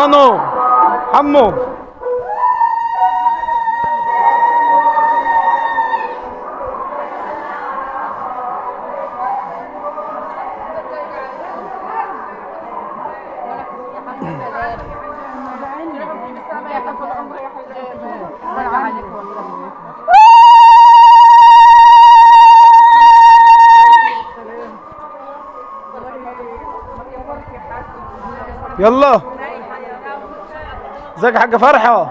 مانو حمو. يلا ازيك يا حاجه فرحه؟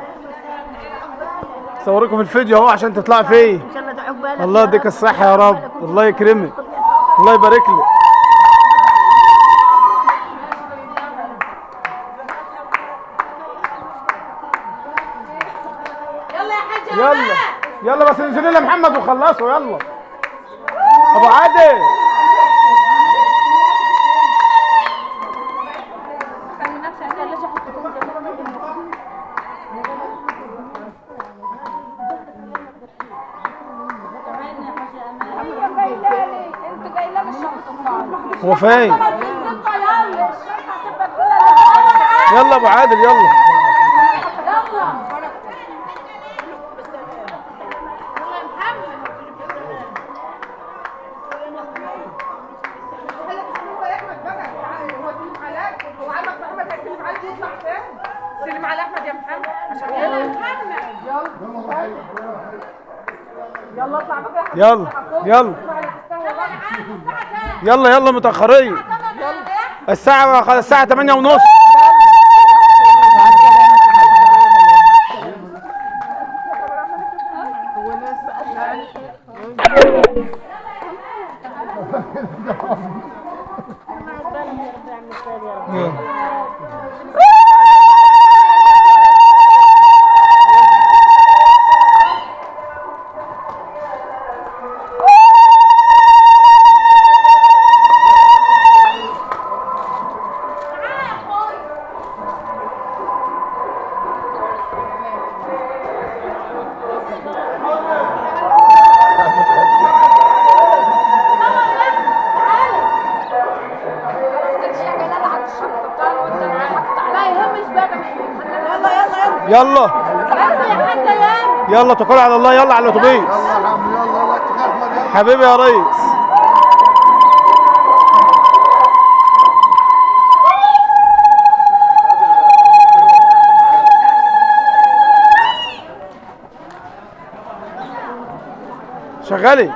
صوركم في الفيديو اهو عشان تطلع فيه. ان شاء الله تعوق بالك. الله يديك الصحه يا رب، الله يكرمك، الله يبارك لك. يلا يا حاج. يلا يلا بس انزلي لنا محمد وخلصوا. يلا ابو عادل. هو فين؟ يلا ابو عادل يلا. سلم على احمد يا محمد عشان يلا محمد. يلا اطلع بقى. يلا يلا يلا يلا متأخرين. الساعة 8:30. يلا يلا توكل على الله. يلا على الاتوبيس. حبيبي يا ريس. شغالي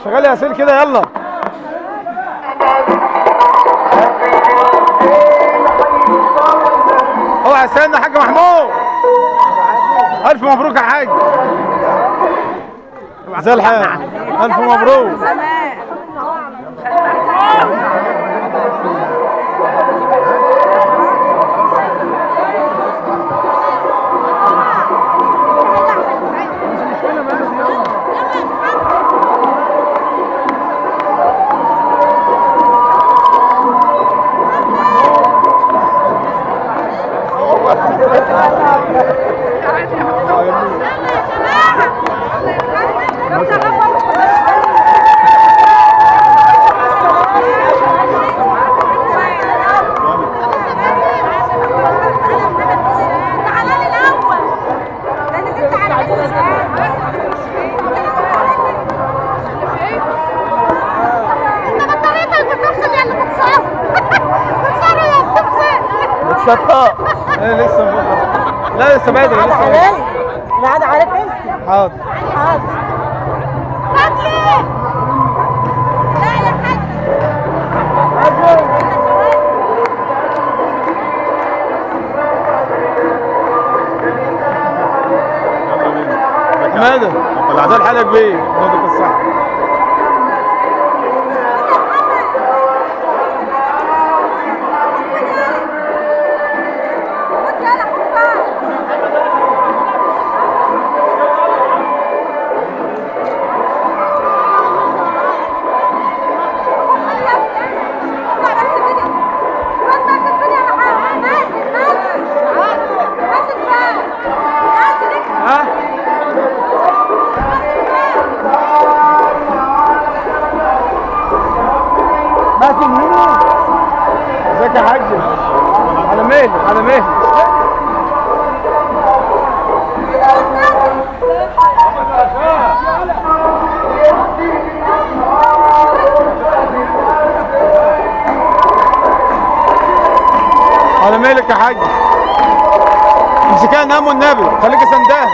شغالي يا سيل كده. يلا اوعى استنى يا حاج محمود. الف مبروك يا حاج. زي الحال. الف مبروك. شطاء. ايه لسه لا لسه بدري. لسه بدري. عاد عليك انت. حاضر حاضر. فضلي. لا يا حاج. حماده زي الحالة كبير. يديك الصحة. ها مهلي على مهلي. على مهلك يا حاج. امسكها نام والنبي، خليكي سنداها.